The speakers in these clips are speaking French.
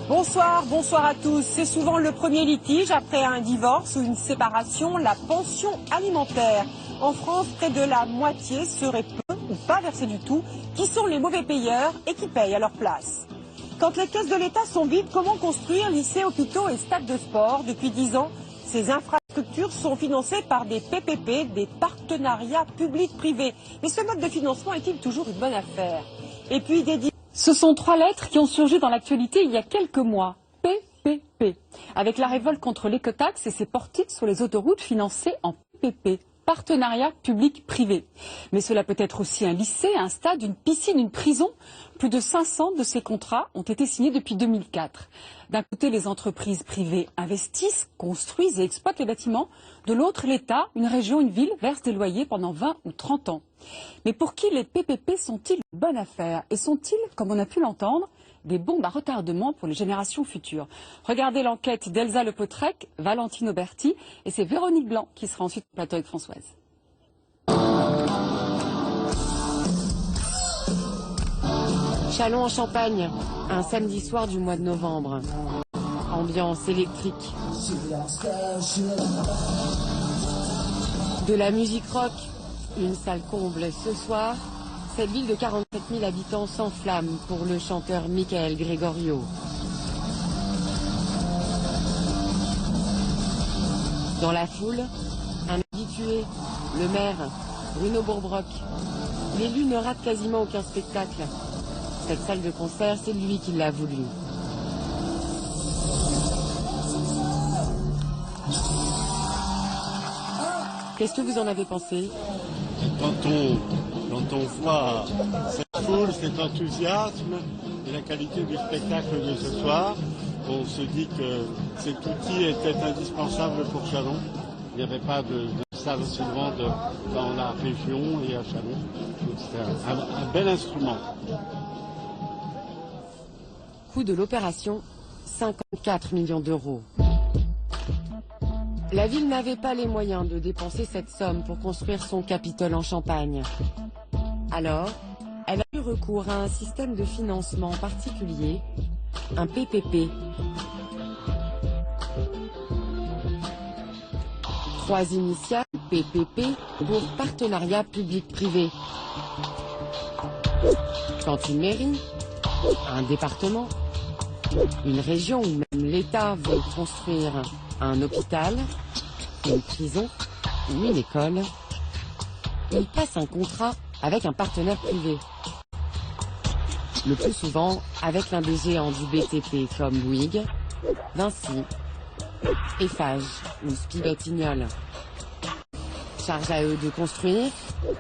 Bonsoir à tous. C'est souvent le premier litige après un divorce ou une séparation, la pension alimentaire. En France, près de la moitié serait peu ou pas versée du tout, qui sont les mauvais payeurs et qui payent à leur place. Quand les caisses de l'État sont vides, comment construire lycées, hôpitaux et stades de sport? Depuis 10 ans, ces infrastructures sont financées par des PPP, des partenariats publics-privés. Mais ce mode de financement est-il toujours une bonne affaire? Et puis Ce sont 3 lettres qui ont surgi dans l'actualité il y a quelques mois. PPP. Avec la révolte contre l'écotaxe et ses portiques sur les autoroutes financées en PPP. Partenariat public-privé. Mais cela peut être aussi un lycée, un stade, une piscine, une prison. Plus de 500 de ces contrats ont été signés depuis 2004. D'un côté, les entreprises privées investissent, construisent et exploitent les bâtiments. De l'autre, l'État, une région, une ville, verse des loyers pendant 20 ou 30 ans. Mais pour qui les PPP sont-ils une bonne affaire? Et sont-ils, comme on a pu l'entendre, des bombes à retardement pour les générations futures? Regardez l'enquête d'Elsa Lepautrec, Valentine Auberti, et c'est Véronique Blanc qui sera ensuite au plateau avec Françoise. Châlons en Champagne, un samedi soir du mois de novembre. Ambiance électrique. De la musique rock, une salle comble ce soir. Cette ville de 47 000 habitants s'enflamme pour le chanteur Michael Gregorio. Dans la foule, un habitué, le maire, Bruno Bourbrock. L'élu ne rate quasiment aucun spectacle. Cette salle de concert, c'est lui qui l'a voulu. Qu'est-ce que vous en avez pensé? Quand on voit cette foule, cet enthousiasme et la qualité du spectacle de ce soir, on se dit que cet outil était indispensable pour Châlons. Il n'y avait pas de salle aussi grande dans la région et à Châlons. C'était un bel instrument. Coût de l'opération, 54 millions d'euros. La ville n'avait pas les moyens de dépenser cette somme pour construire son Capitole en Champagne. Alors, elle a eu recours à un système de financement particulier, un PPP. 3 initiales, PPP, pour partenariat public-privé. Quand une mairie, un département, une région ou même l'État veut construire un hôpital, une prison ou une école, il passe un contrat avec un partenaire privé. Le plus souvent avec l'un des géants du BTP comme Bouygues, Vinci, Eiffage ou Spivatignol. Charge à eux de construire,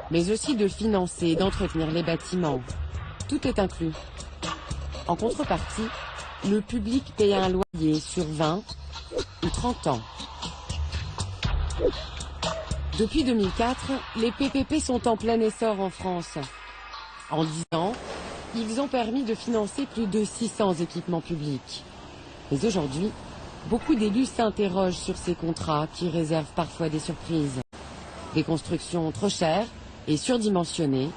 mais aussi de financer et d'entretenir les bâtiments. Tout est inclus. En contrepartie, le public paye un loyer sur 20 ou 30 ans. Depuis 2004, les PPP sont en plein essor en France. En 10 ans, ils ont permis de financer plus de 600 équipements publics. Mais aujourd'hui, beaucoup d'élus s'interrogent sur ces contrats qui réservent parfois des surprises. Des constructions trop chères et surdimensionnées.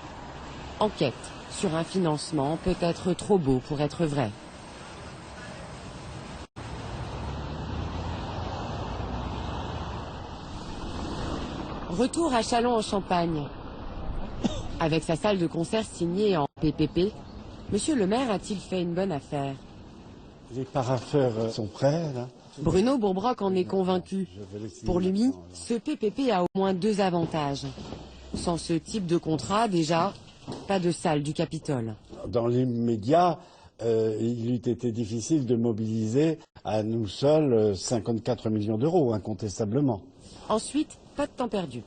Enquête sur un financement peut-être trop beau pour être vrai. Retour à Châlons en Champagne. Avec sa salle de concert signée en PPP, Monsieur le maire a-t-il fait une bonne affaire? Les parapheurs sont prêts, là. Bruno Bourbrock en est convaincu. Pour lui, ce PPP a au moins 2 avantages. Sans ce type de contrat, déjà, pas de salle du Capitole. Dans l'immédiat, il eût été difficile de mobiliser à nous seuls 54 millions d'euros, incontestablement. Ensuite, pas de temps perdu.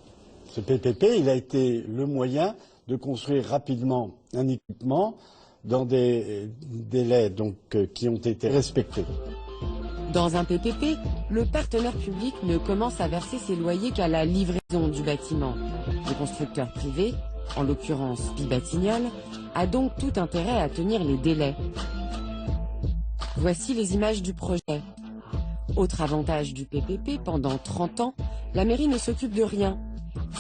Ce PPP, il a été le moyen de construire rapidement un équipement dans des délais qui ont été respectés. Dans un PPP, le partenaire public ne commence à verser ses loyers qu'à la livraison du bâtiment. Le constructeur privé, en l'occurrence Spivatignol, a donc tout intérêt à tenir les délais. Voici les images du projet. Autre avantage du PPP, pendant 30 ans, la mairie ne s'occupe de rien.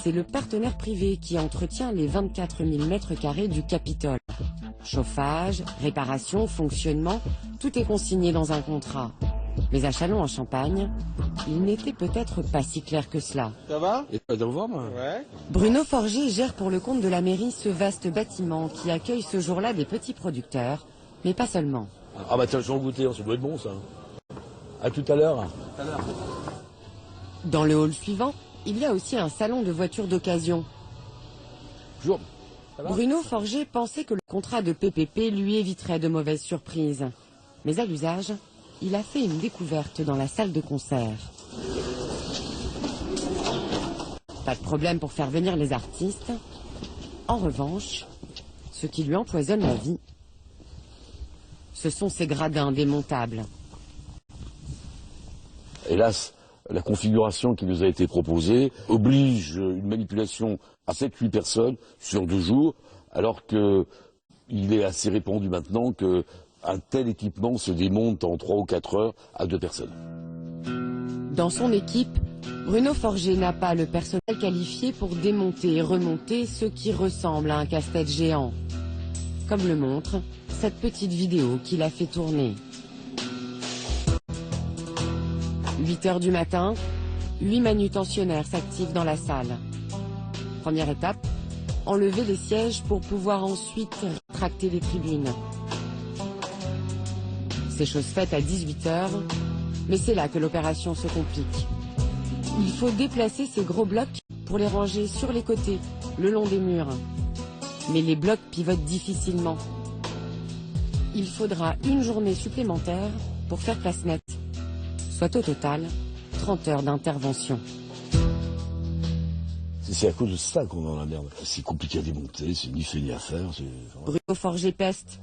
C'est le partenaire privé qui entretient les 24 000 mètres carrés du Capitole. Chauffage, réparation, fonctionnement, tout est consigné dans un contrat. Mais à Châlons-en-Champagne, il n'était peut-être pas si clair que cela. Ça va? Et pas de revoir, moi. Ouais. Bruno Forger gère pour le compte de la mairie ce vaste bâtiment qui accueille ce jour-là des petits producteurs, mais pas seulement. Ah bah tiens, je vais en goûter, ça doit être bon, ça. À tout à l'heure. Dans le hall suivant, il y a aussi un salon de voitures d'occasion. Bonjour. Ça va? Bruno Forger pensait que le contrat de PPP lui éviterait de mauvaises surprises. Mais à l'usage, il a fait une découverte dans la salle de concert. Pas de problème pour faire venir les artistes. En revanche, ce qui lui empoisonne la vie, ce sont ces gradins démontables. Hélas, la configuration qui nous a été proposée oblige une manipulation à 7-8 personnes sur 2 jours, alors qu'il est assez répandu maintenant qu'un tel équipement se démonte en 3 ou 4 heures à 2 personnes. Dans son équipe, Bruno Forger n'a pas le personnel qualifié pour démonter et remonter ce qui ressemble à un casse-tête géant. Comme le montre cette petite vidéo qu'il a fait tourner. 8 heures du matin, 8 manutentionnaires s'activent dans la salle. Première étape, enlever les sièges pour pouvoir ensuite rétracter les tribunes. C'est chose faite à 18 heures, mais c'est là que l'opération se complique. Il faut déplacer ces gros blocs pour les ranger sur les côtés, le long des murs. Mais les blocs pivotent difficilement. Il faudra une journée supplémentaire pour faire place nette. Soit au total 30 heures d'intervention. C'est à cause de ça qu'on est dans la merde. C'est compliqué à démonter, c'est ni fait ni à faire. Bruno Forger peste.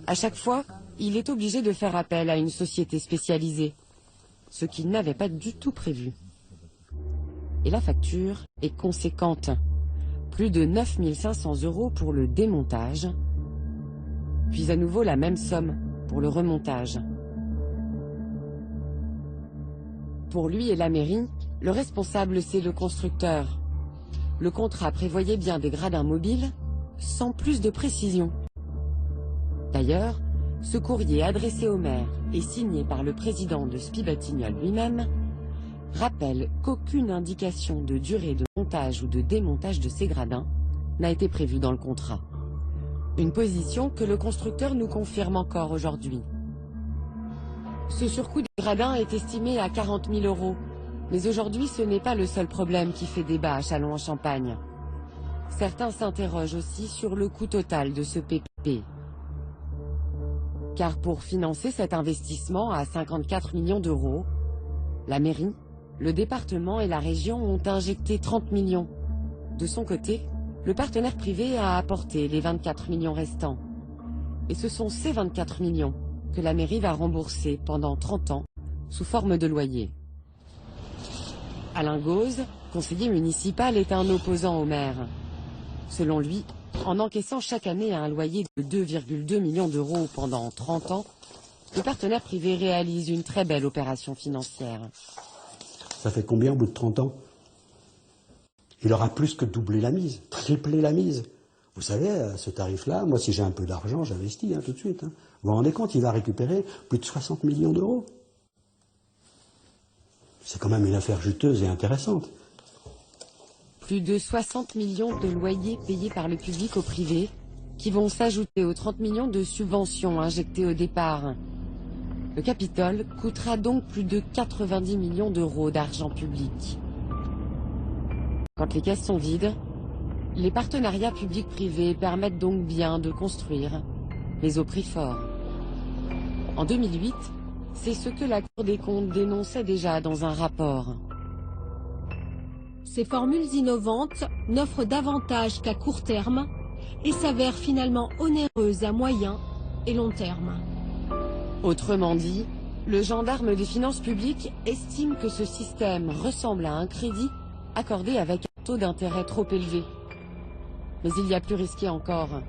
À chaque fois, il est obligé de faire appel à une société spécialisée, ce qu'il n'avait pas du tout prévu. Et la facture est conséquente. Plus de 9 500 € pour le démontage, puis à nouveau la même somme pour le remontage. Pour lui et la mairie, le responsable c'est le constructeur. Le contrat prévoyait bien des gradins mobiles, sans plus de précision. D'ailleurs, ce courrier adressé au maire et signé par le président de Spies-Batignolles lui-même rappelle qu'aucune indication de durée de montage ou de démontage de ces gradins n'a été prévue dans le contrat. Une position que le constructeur nous confirme encore aujourd'hui. Ce surcoût des gradins est estimé à 40 000 €. Mais aujourd'hui, ce n'est pas le seul problème qui fait débat à Châlons-en-Champagne. Certains s'interrogent aussi sur le coût total de ce PPP. Car pour financer cet investissement à 54 millions d'euros, la mairie, le département et la région ont injecté 30 millions. De son côté, le partenaire privé a apporté les 24 millions restants. Et ce sont ces 24 millions que la mairie va rembourser pendant 30 ans sous forme de loyer. Alain Gauze, conseiller municipal, est un opposant au maire. Selon lui, en encaissant chaque année un loyer de 2,2 millions d'euros pendant 30 ans, le partenaire privé réalise une très belle opération financière. Ça fait combien au bout de 30 ans? Il aura plus que doublé la mise, triplé la mise. Vous savez, à ce tarif-là, moi si j'ai un peu d'argent, j'investis tout de suite. Vous vous rendez compte, il va récupérer plus de 60 millions d'euros. C'est quand même une affaire juteuse et intéressante. Plus de 60 millions de loyers payés par le public au privé, qui vont s'ajouter aux 30 millions de subventions injectées au départ. Le Capitole coûtera donc plus de 90 millions d'euros d'argent public. Quand les caisses sont vides, les partenariats publics-privés permettent donc bien de construire, mais au prix fort. En 2008, c'est ce que la Cour des comptes dénonçait déjà dans un rapport. Ces formules innovantes n'offrent davantage qu'à court terme et s'avèrent finalement onéreuses à moyen et long terme. Autrement dit, le gendarme des finances publiques estime que ce système ressemble à un crédit accordé avec un taux d'intérêt trop élevé. Mais il y a plus risqué encore.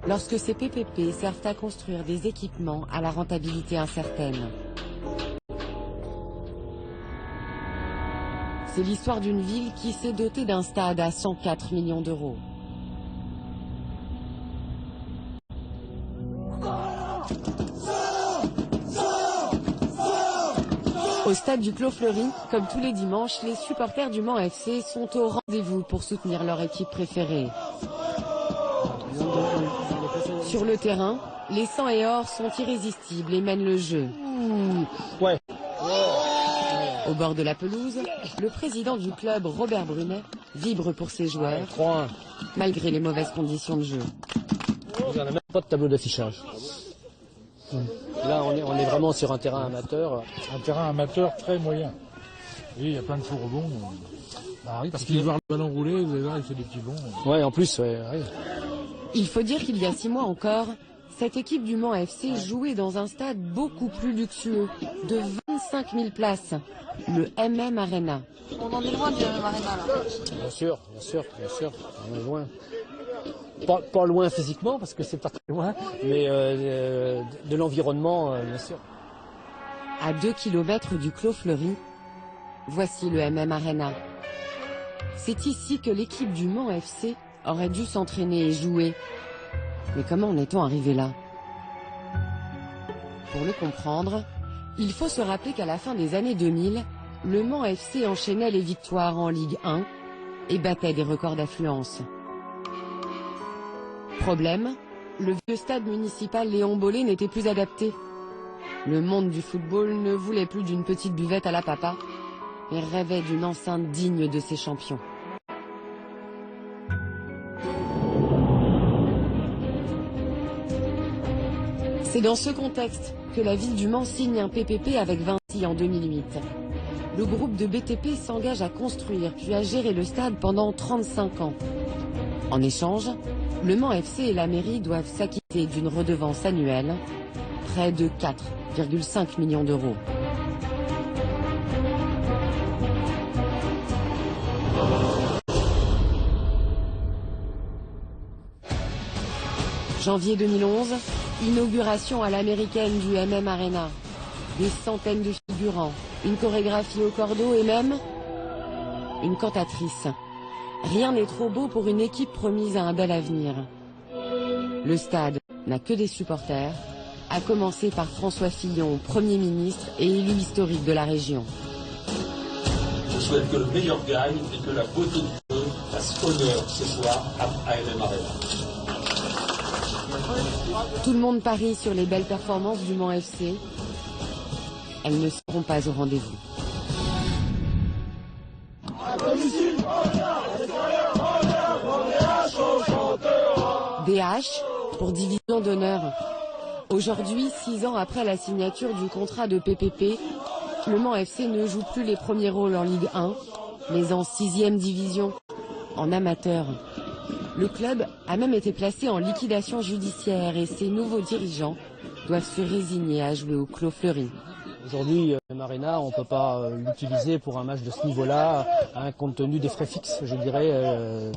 Lorsque ces PPP servent à construire des équipements à la rentabilité incertaine. C'est l'histoire d'une ville qui s'est dotée d'un stade à 104 millions d'euros. Au stade du Clos Fleury, comme tous les dimanches, les supporters du Mans FC sont au rendez-vous pour soutenir leur équipe préférée. Sur le terrain, les sangs et or sont irrésistibles et mènent le jeu. Ouais. Au bord de la pelouse, le président du club, Robert Brunet, vibre pour ses joueurs, 3-1. malgré les mauvaises conditions de jeu. Il n'y a même pas de tableau d'affichage. Là, on est vraiment sur un terrain amateur. Un terrain amateur très moyen. Oui, il y a plein de faux rebonds. Bah oui, parce qu'il voit le ballon rouler, vous allez voir, il fait des petits bonds. Ouais, en plus, ouais. Il faut dire qu'il y a 6 mois encore, cette équipe du Mans FC jouait dans un stade beaucoup plus luxueux, de 25 000 places, le MM Arena. On en est loin du MM Arena là. Bien sûr. On est loin. Pas loin physiquement, parce que c'est pas très loin, mais de l'environnement, bien sûr. À 2 km du Clos Fleury, voici le MM Arena. C'est ici que l'équipe du Mans FC aurait dû s'entraîner et jouer. Mais comment en est-on arrivé là? Pour le comprendre, il faut se rappeler qu'à la fin des années 2000, le Mans FC enchaînait les victoires en Ligue 1 et battait des records d'affluence. Problème, le vieux stade municipal Léon Bollé n'était plus adapté. Le monde du football ne voulait plus d'une petite buvette à la papa et rêvait d'une enceinte digne de ses champions. C'est dans ce contexte que la ville du Mans signe un PPP avec Vinci en 2008. Le groupe de BTP s'engage à construire puis à gérer le stade pendant 35 ans. En échange, le Mans FC et la mairie doivent s'acquitter d'une redevance annuelle, près de 4,5 millions d'euros. Janvier 2011, inauguration à l'américaine du MM Arena. Des centaines de figurants, une chorégraphie au cordeau et même une cantatrice. Rien n'est trop beau pour une équipe promise à un bel avenir. Le stade n'a que des supporters, à commencer par François Fillon, Premier ministre et élu historique de la région. Je souhaite que le meilleur gagne et que la beauté du jeu fasse honneur ce soir à MM Arena. Tout le monde parie sur les belles performances du Mans FC. Elles ne seront pas au rendez-vous. DH pour division d'honneur. Aujourd'hui, 6 ans après la signature du contrat de PPP, le Mans FC ne joue plus les premiers rôles en Ligue 1, mais en 6e division, en amateur. Le club a même été placé en liquidation judiciaire et ses nouveaux dirigeants doivent se résigner à jouer au Clos Fleury. Aujourd'hui, Arena, on ne peut pas l'utiliser pour un match de ce niveau-là, compte tenu des frais fixes, je dirais,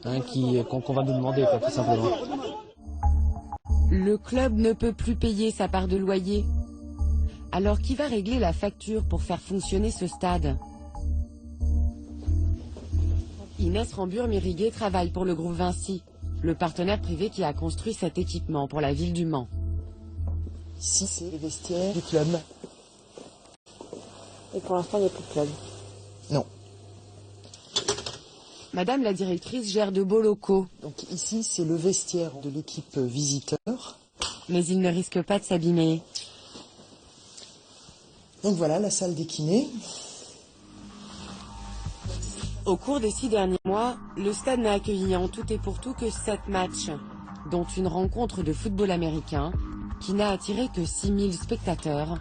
qu'on va nous demander, quoi, tout simplement. Le club ne peut plus payer sa part de loyer. Alors qui va régler la facture pour faire fonctionner ce stade? Inès Rambure-Miriguet travaille pour le groupe Vinci, le partenaire privé qui a construit cet équipement pour la ville du Mans. Ici, c'est les vestiaires du club. Et pour l'instant, il n'y a plus de club. Non. Madame la directrice gère de beaux locaux. Donc ici, c'est le vestiaire de l'équipe visiteur. Mais il ne risque pas de s'abîmer. Donc voilà, la salle des kinés. Au cours des 6 derniers mois, le stade n'a accueilli en tout et pour tout que 7 matchs, dont une rencontre de football américain qui n'a attiré que 6 000 spectateurs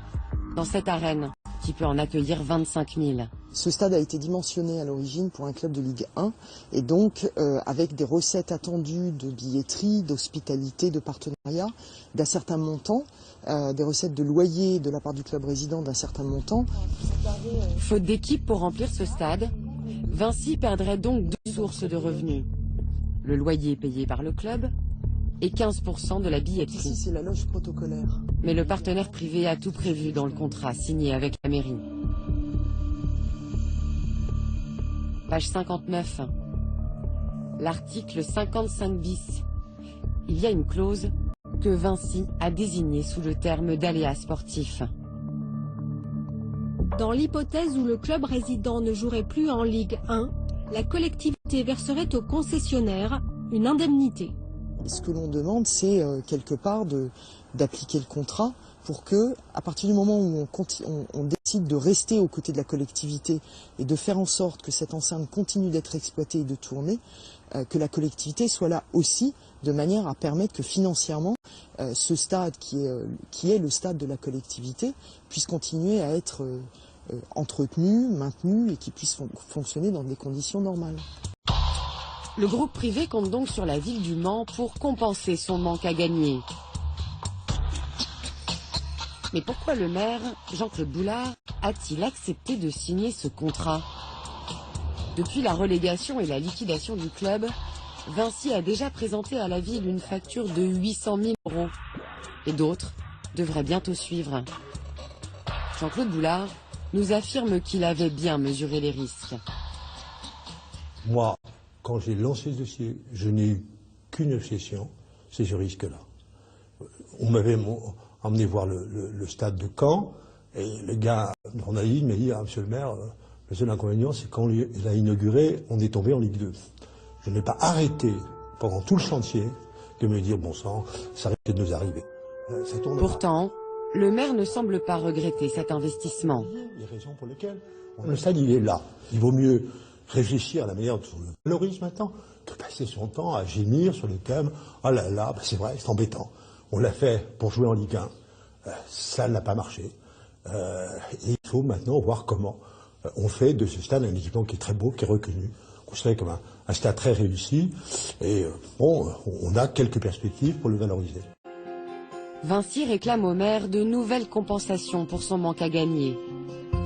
dans cette arène qui peut en accueillir 25 000. Ce stade a été dimensionné à l'origine pour un club de Ligue 1 et donc avec des recettes attendues de billetterie, d'hospitalité, de partenariat d'un certain montant, des recettes de loyer de la part du club résident d'un certain montant. Faute d'équipe pour remplir ce stade, Vinci perdrait donc 2 sources de revenus. Le loyer payé par le club et 15% de la billetterie. Ici, c'est la loge protocolaire. Mais le partenaire privé a tout prévu dans le contrat signé avec la mairie. Page 59. L'article 55 bis. Il y a une clause que Vinci a désignée sous le terme d'aléa sportif. Dans l'hypothèse où le club résident ne jouerait plus en Ligue 1, la collectivité verserait au concessionnaire une indemnité. Ce que l'on demande, c'est quelque part d'appliquer le contrat pour que, à partir du moment où on décide de rester aux côtés de la collectivité et de faire en sorte que cette enceinte continue d'être exploitée et de tourner, que la collectivité soit là aussi, de manière à permettre que financièrement, ce stade qui est le stade de la collectivité puisse continuer à être entretenu, maintenu et qui puisse fonctionner dans des conditions normales. Le groupe privé compte donc sur la ville du Mans pour compenser son manque à gagner. Mais pourquoi le maire, Jean-Claude Boulard, a-t-il accepté de signer ce contrat? Depuis la relégation et la liquidation du club, Vinci a déjà présenté à la ville une facture de 800 000 €. Et d'autres devraient bientôt suivre. Jean-Claude Boulard nous affirme qu'il avait bien mesuré les risques. Moi, quand j'ai lancé ce dossier, je n'ai eu qu'une obsession, c'est ce risque-là. On m'avait emmené voir le stade de Caen, et le gars, journaliste, m'a dit, monsieur le maire, le seul inconvénient, c'est quand il a inauguré, on est tombé en Ligue 2. Je n'ai pas arrêté, pendant tout le chantier, de me dire, bon sang, ça risque de nous arriver. Pourtant, le maire ne semble pas regretter cet investissement. Il y a raisons pour lesquelles. Le stade, il est là. Il vaut mieux réfléchir à la manière dont on le valorise maintenant que passer son temps à gémir sur le thème « Oh là là, c'est vrai, c'est embêtant ». On l'a fait pour jouer en Ligue 1. Ça n'a pas marché. Et il faut maintenant voir comment on fait de ce stade un équipement qui est très beau, qui est reconnu, considéré comme un stade très réussi. Et bon, on a quelques perspectives pour le valoriser. Vinci réclame au maire de nouvelles compensations pour son manque à gagner.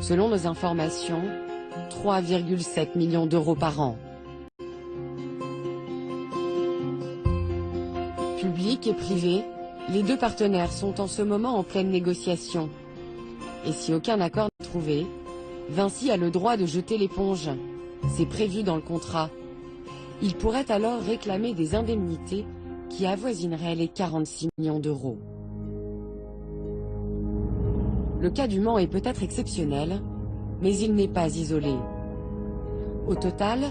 Selon nos informations, 3,7 millions d'euros par an. Public et privé, les deux partenaires sont en ce moment en pleine négociation. Et si aucun accord n'est trouvé, Vinci a le droit de jeter l'éponge. C'est prévu dans le contrat. Il pourrait alors réclamer des indemnités qui avoisineraient les 46 millions d'euros. Le cas du Mans est peut-être exceptionnel, mais il n'est pas isolé. Au total,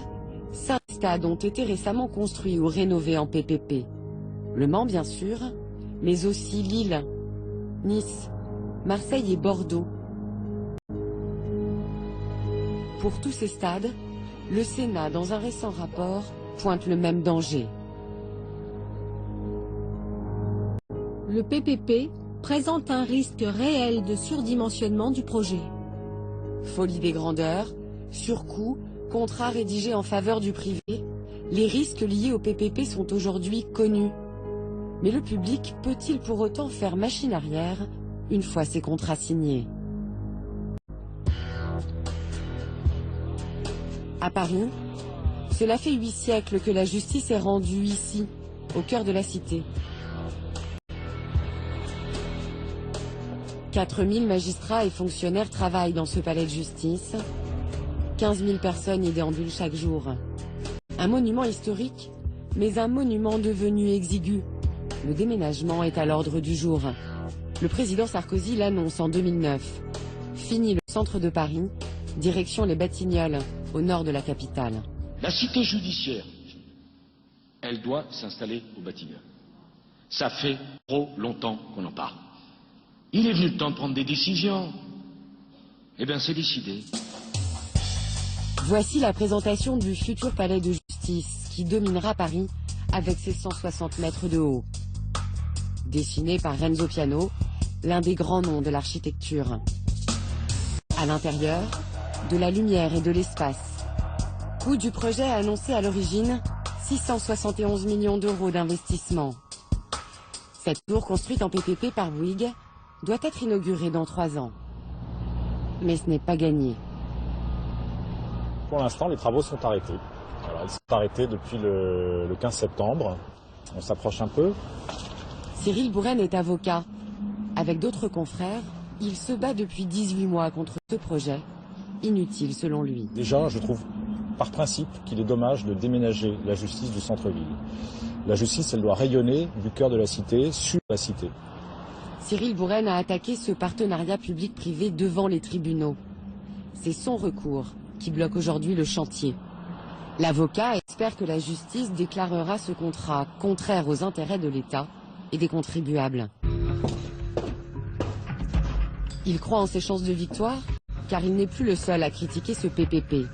5 stades ont été récemment construits ou rénovés en PPP. Le Mans bien sûr, mais aussi Lille, Nice, Marseille et Bordeaux. Pour tous ces stades, le Sénat, dans un récent rapport, pointe le même danger. Le PPP présente un risque réel de surdimensionnement du projet. Folie des grandeurs, surcoût, contrat rédigé en faveur du privé, les risques liés au PPP sont aujourd'hui connus. Mais le public peut-il pour autant faire machine arrière une fois ces contrats signés? À Paris, cela fait 8 siècles que la justice est rendue ici, au cœur de la cité. 4000 magistrats et fonctionnaires travaillent dans ce palais de justice. 15 000 personnes y déambulent chaque jour. Un monument historique, mais un monument devenu exigu. Le déménagement est à l'ordre du jour. Le président Sarkozy l'annonce en 2009. Fini le centre de Paris, direction les Batignolles, au nord de la capitale. La cité judiciaire, elle doit s'installer aux Batignolles. Ça fait trop longtemps qu'on en parle. Il est venu le temps de prendre des décisions. Eh bien, c'est décidé. Voici la présentation du futur palais de justice qui dominera Paris avec ses 160 mètres de haut. Dessiné par Renzo Piano, l'un des grands noms de l'architecture. À l'intérieur, de la lumière et de l'espace. Coût du projet annoncé à l'origine, 671 millions d'euros d'investissement. Cette tour construite en PPP par Bouygues doit être inaugurée dans 3 ans. Mais ce n'est pas gagné. Pour l'instant, les travaux sont arrêtés. Voilà, ils sont arrêtés depuis le 15 septembre. On s'approche un peu. Cyril Bourren est avocat. Avec d'autres confrères, il se bat depuis 18 mois contre ce projet, inutile selon lui. Déjà, je trouve par principe qu'il est dommage de déménager la justice du centre-ville. La justice, elle doit rayonner du cœur de la cité, sur la cité. Cyril Bourren a attaqué ce partenariat public-privé devant les tribunaux. C'est son recours qui bloque aujourd'hui le chantier. L'avocat espère que la justice déclarera ce contrat contraire aux intérêts de l'État et des contribuables. Il croit en ses chances de victoire, car il n'est plus le seul à critiquer ce PPP.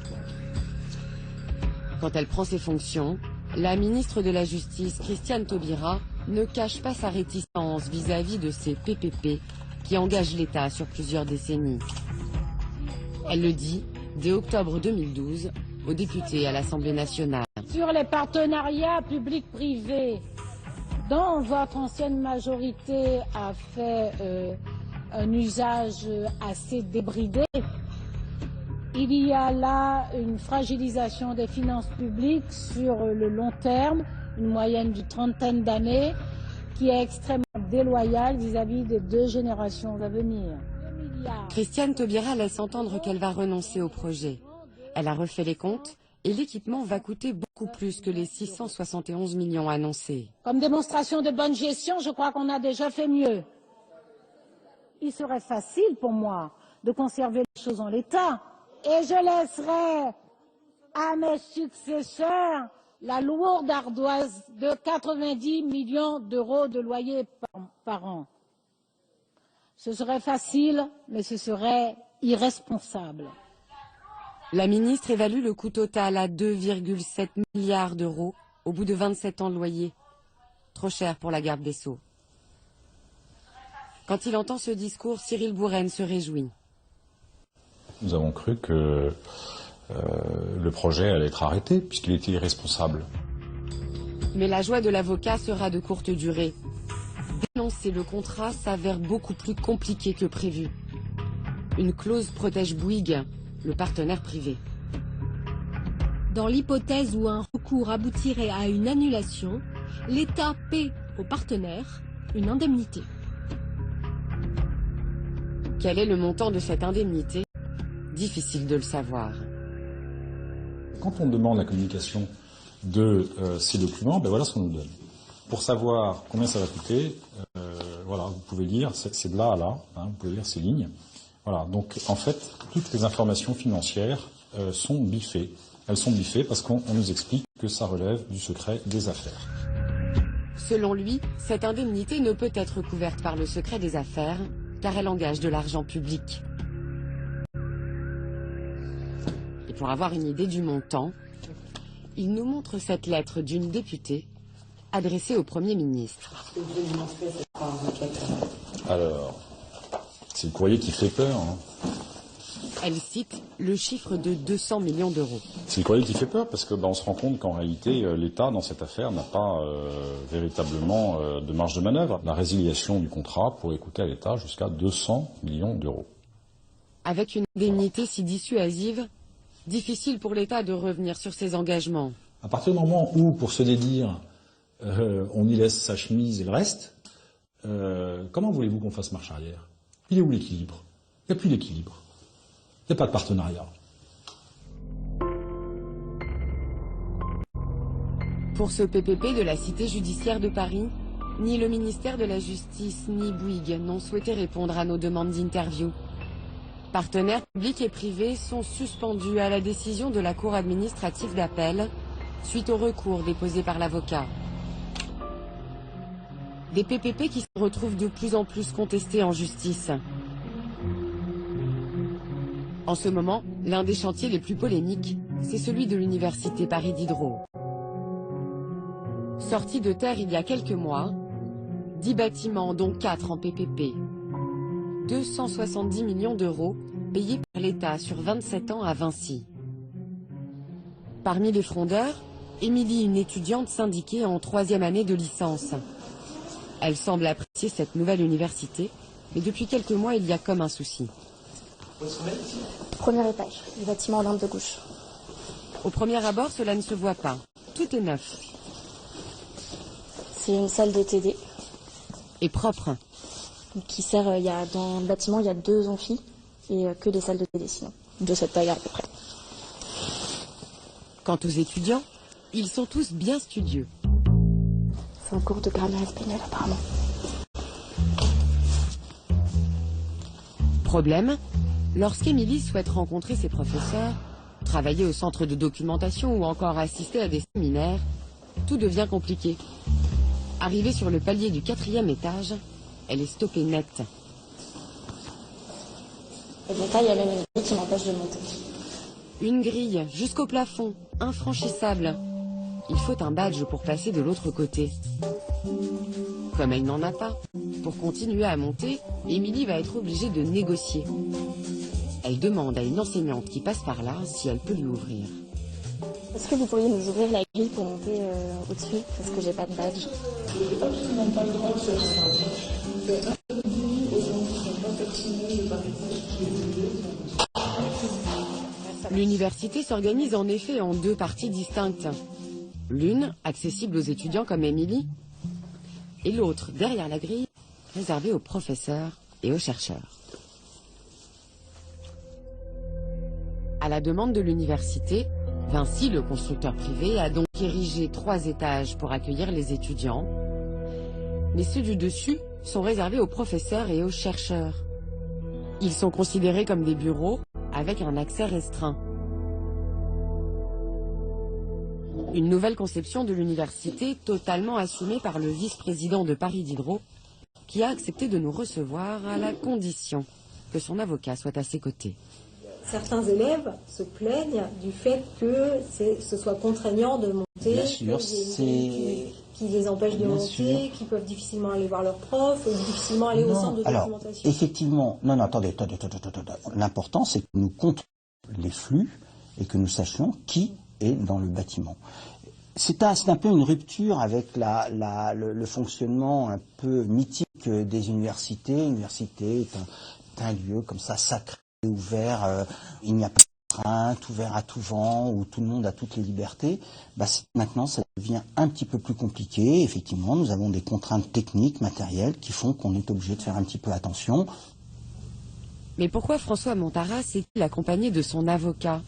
Quand elle prend ses fonctions, la ministre de la Justice, Christiane Taubira, ne cache pas sa réticence vis-à-vis de ces PPP qui engagent l'État sur plusieurs décennies. Elle le dit dès octobre 2012 aux députés à l'Assemblée nationale. Sur les partenariats publics-privés, dont votre ancienne majorité a fait un usage assez débridé, il y a là une fragilisation des finances publiques sur le long terme, une moyenne d'une trentaine d'années, qui est extrêmement déloyale vis-à-vis des 2 générations à venir. Christiane Taubira laisse entendre qu'elle va renoncer au projet. Elle a refait les comptes et l'équipement va coûter beaucoup plus que les 671 millions annoncés. Comme démonstration de bonne gestion, je crois qu'on a déjà fait mieux. Il serait facile pour moi de conserver les choses en l'état et je laisserai à mes successeurs la lourde ardoise de 90 millions d'euros de loyer par an. Ce serait facile, mais ce serait irresponsable. La ministre évalue le coût total à 2,7 milliards d'euros au bout de 27 ans de loyer. Trop cher pour la garde des Sceaux. Quand il entend ce discours, Cyril Bourren se réjouit. Nous avons cru que le projet allait être arrêté puisqu'il était irresponsable. Mais la joie de l'avocat sera de courte durée. Dénoncer le contrat s'avère beaucoup plus compliqué que prévu. Une clause protège Bouygues, le partenaire privé. Dans l'hypothèse où un recours aboutirait à une annulation, l'État paie au partenaire une indemnité. Quel est le montant de cette indemnité? Difficile de le savoir. Quand on demande la communication de ces documents, ben voilà ce qu'on nous donne. Pour savoir combien ça va coûter, voilà, vous pouvez lire, c'est de là à là, hein, vous pouvez lire ces lignes. Voilà, donc en fait, toutes les informations financières sont biffées. Elles sont biffées parce qu'on nous explique que ça relève du secret des affaires. Selon lui, cette indemnité ne peut être couverte par le secret des affaires, car elle engage de l'argent public. Et pour avoir une idée du montant, il nous montre cette lettre d'une députée adressée au Premier ministre. Alors, c'est le courrier qui fait peur. Hein. Elle cite le chiffre de 200 millions d'euros. C'est le courrier qui fait peur parce que on se rend compte qu'en réalité, l'État, dans cette affaire, n'a pas véritablement de marge de manœuvre. La résiliation du contrat pourrait coûter à l'État jusqu'à 200 millions d'euros. Avec une indemnité si dissuasive, difficile pour l'État de revenir sur ses engagements. À partir du moment où, pour se dédire, on y laisse sa chemise et le reste, comment voulez-vous qu'on fasse marche arrière? Il est où l'équilibre? Il n'y a plus d'équilibre. Il n'y a pas de partenariat. Pour ce PPP de la Cité judiciaire de Paris, ni le ministère de la Justice ni Bouygues n'ont souhaité répondre à nos demandes d'interview. Partenaires publics et privés sont suspendus à la décision de la Cour administrative d'appel suite au recours déposé par l'avocat. Des PPP qui se retrouvent de plus en plus contestés en justice. En ce moment, l'un des chantiers les plus polémiques, c'est celui de l'université Paris Diderot. Sorti de terre il y a quelques mois, 10 bâtiments dont 4 en PPP. 270 millions d'euros payés par l'État sur 27 ans à Vinci. Parmi les frondeurs, Émilie, une étudiante syndiquée en 3e année de licence. Elle semble apprécier cette nouvelle université, mais depuis quelques mois, il y a comme un souci. Premier étage, du bâtiment en lampe de gauche. Au premier abord, cela ne se voit pas. Tout est neuf. C'est une salle de TD. Et propre. Qui sert, dans le bâtiment, il y a 2 amphis et que des salles de TD sinon. De cette taille à peu près. Quant aux étudiants, ils sont tous bien studieux. C'est un cours de grammaire espagnole apparemment. Problème, Lorsqu'Émilie souhaite rencontrer ses professeurs, travailler au centre de documentation ou encore assister à des séminaires, tout devient compliqué. Arrivée sur le palier du 4e étage, elle est stoppée net. Et donc là, il y a même une grille qui m'empêche de monter. Une grille jusqu'au plafond, infranchissable. Il faut un badge pour passer de l'autre côté. Comme elle n'en a pas, pour continuer à monter, Émilie va être obligée de négocier. Elle demande à une enseignante qui passe par là si elle peut lui ouvrir. Est-ce que vous pourriez nous ouvrir la grille pour monter au-dessus? Parce que j'ai pas de badge. J'ai absolument pas le droit de faire ça. C'est interdit aux gens qui ne sont pas vaccinés, par exemple. L'université s'organise en effet en 2 parties distinctes. L'une, accessible aux étudiants comme Émilie, et l'autre, derrière la grille, réservée aux professeurs et aux chercheurs. À la demande de l'université, Vinci, le constructeur privé, a donc érigé 3 étages pour accueillir les étudiants. Mais ceux du dessus sont réservés aux professeurs et aux chercheurs. Ils sont considérés comme des bureaux avec un accès restreint. Une nouvelle conception de l'université totalement assumée par le vice-président de Paris Diderot, qui a accepté de nous recevoir à la condition que son avocat soit à ses côtés. Certains élèves se plaignent du fait que ce soit contraignant de monter, bien sûr, qui les empêchent de monter, qui peuvent difficilement aller voir leurs profs, ou difficilement aller au centre de documentation. Effectivement, non, attendez. L'important, c'est que nous contrôlions les flux et que nous sachions qui est dans le bâtiment. C'est un peu une rupture avec le fonctionnement un peu mythique des universités. L'université est un lieu comme ça sacré, ouvert, il n'y a pas de contraintes, ouvert à tout vent, où tout le monde a toutes les libertés. Maintenant, ça devient un petit peu plus compliqué. Effectivement, nous avons des contraintes techniques, matérielles, qui font qu'on est obligé de faire un petit peu attention. Mais pourquoi François Montaras est-il accompagné de son avocat?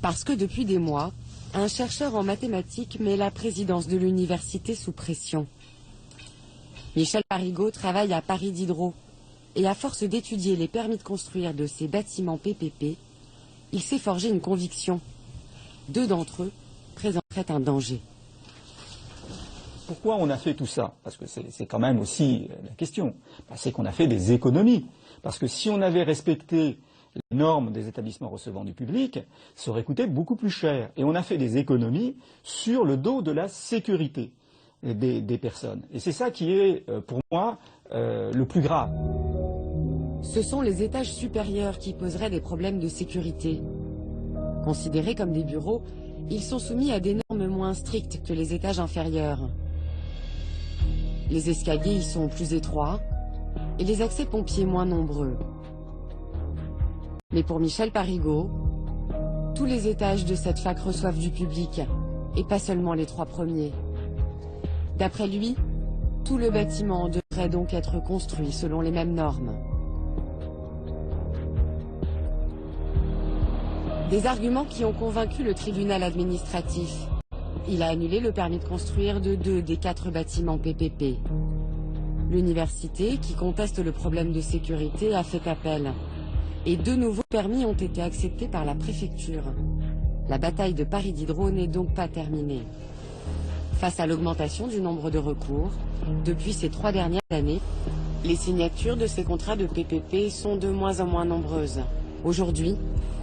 Parce que depuis des mois, un chercheur en mathématiques met la présidence de l'université sous pression. Michel Parigot travaille à Paris Diderot. Et à force d'étudier les permis de construire de ces bâtiments PPP, il s'est forgé une conviction. 2 d'entre eux présenteraient un danger. Pourquoi on a fait tout ça? Parce que c'est quand même aussi la question. C'est qu'on a fait des économies. Parce que si on avait respecté les normes des établissements recevant du public, ça aurait coûté beaucoup plus cher. Et on a fait des économies sur le dos de la sécurité des personnes. Et c'est ça qui est, pour moi, le plus grave. Ce sont les étages supérieurs qui poseraient des problèmes de sécurité. Considérés comme des bureaux, ils sont soumis à des normes moins strictes que les étages inférieurs. Les escaliers y sont plus étroits et les accès pompiers moins nombreux. Mais pour Michel Parigot, tous les étages de cette fac reçoivent du public, et pas seulement les 3 premiers. D'après lui, tout le bâtiment devrait donc être construit selon les mêmes normes. Des arguments qui ont convaincu le tribunal administratif. Il a annulé le permis de construire de 2 des 4 bâtiments PPP. L'université, qui conteste le problème de sécurité, a fait appel. Et 2 nouveaux permis ont été acceptés par la préfecture. La bataille de Paris Diderot n'est donc pas terminée. Face à l'augmentation du nombre de recours, depuis ces 3 dernières années, les signatures de ces contrats de PPP sont de moins en moins nombreuses. Aujourd'hui,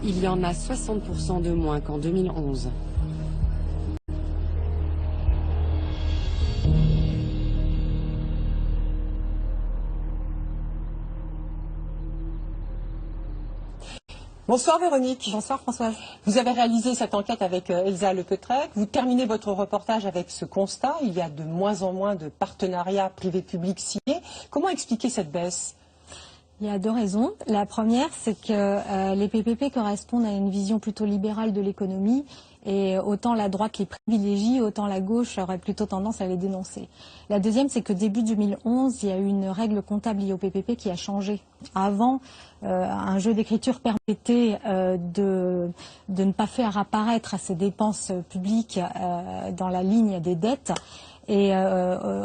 il y en a 60% de moins qu'en 2011. Bonsoir Véronique. Bonsoir Françoise. Vous avez réalisé cette enquête avec Elsa Lepeutrec. Vous terminez votre reportage avec ce constat. Il y a de moins en moins de partenariats privés-publics signés. Comment expliquer cette baisse ? Il y a 2 raisons. La première, c'est que les PPP correspondent à une vision plutôt libérale de l'économie. Et autant la droite les privilégie, autant la gauche aurait plutôt tendance à les dénoncer. La deuxième, c'est que début 2011, il y a eu une règle comptable liée au PPP qui a changé. Avant, un jeu d'écriture permettait de ne pas faire apparaître ces dépenses publiques dans la ligne des dettes. Et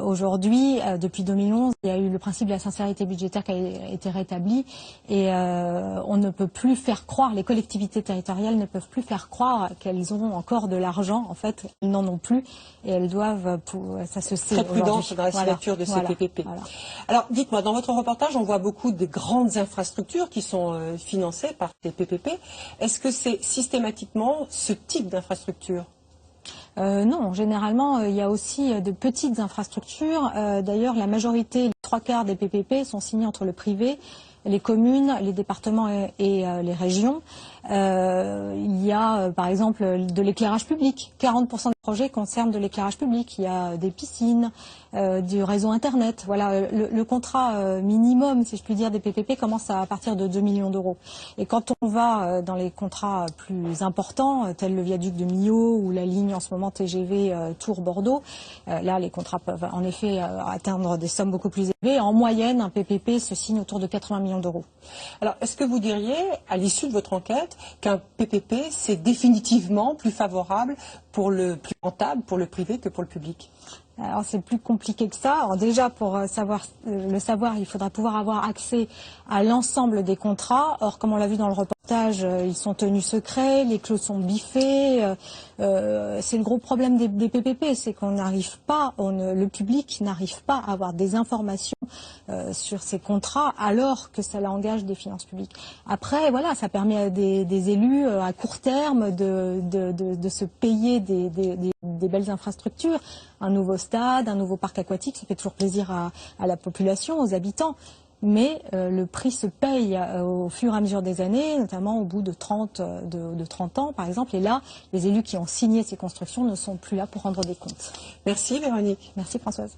aujourd'hui, depuis 2011, il y a eu le principe de la sincérité budgétaire qui a été rétabli. Et on ne peut plus faire croire, les collectivités territoriales ne peuvent plus faire croire qu'elles ont encore de l'argent. En fait, elles n'en ont plus et elles doivent, ça se sait. Très prudente dans la signature de ces PPP. Voilà. Alors, dites-moi, dans votre reportage, on voit beaucoup de grandes infrastructures qui sont financées par ces PPP. Est-ce que c'est systématiquement ce type d'infrastructure ? Non, généralement, il y a aussi de petites infrastructures. D'ailleurs, la majorité, les 3/4 des PPP sont signés entre le privé, les communes, les départements et les régions. Il y a, par exemple, de l'éclairage public. 40% des projets concernent de l'éclairage public. Il y a des piscines, du réseau Internet. Voilà, le contrat minimum, si je puis dire, des PPP commence à partir de 2 millions d'euros. Et quand on va dans les contrats plus importants, tels le viaduc de Millau ou la ligne en ce moment TGV Tours-Bordeaux, là, les contrats peuvent en effet atteindre des sommes beaucoup plus élevées. En moyenne, un PPP se signe autour de 80 millions d'euros. Alors, est-ce que vous diriez, à l'issue de votre enquête, qu'un PPP, c'est définitivement plus favorable, plus rentable pour le privé que pour le public ? Alors c'est plus compliqué que ça. Alors déjà pour le savoir, il faudra pouvoir avoir accès à l'ensemble des contrats. Or comme on l'a vu dans le reportage, ils sont tenus secrets, les clauses sont biffées. C'est le gros problème des PPP, c'est qu'on n'arrive pas, le public n'arrive pas à avoir des informations sur ces contrats alors que ça engage des finances publiques. Après voilà, ça permet à des élus à court terme de se payer des belles infrastructures, un nouveau stade, un nouveau parc aquatique, ça fait toujours plaisir à la population, aux habitants. Mais le prix se paye au fur et à mesure des années, notamment au bout de 30 ans par exemple. Et là, les élus qui ont signé ces constructions ne sont plus là pour rendre des comptes. Merci Véronique. Merci Françoise.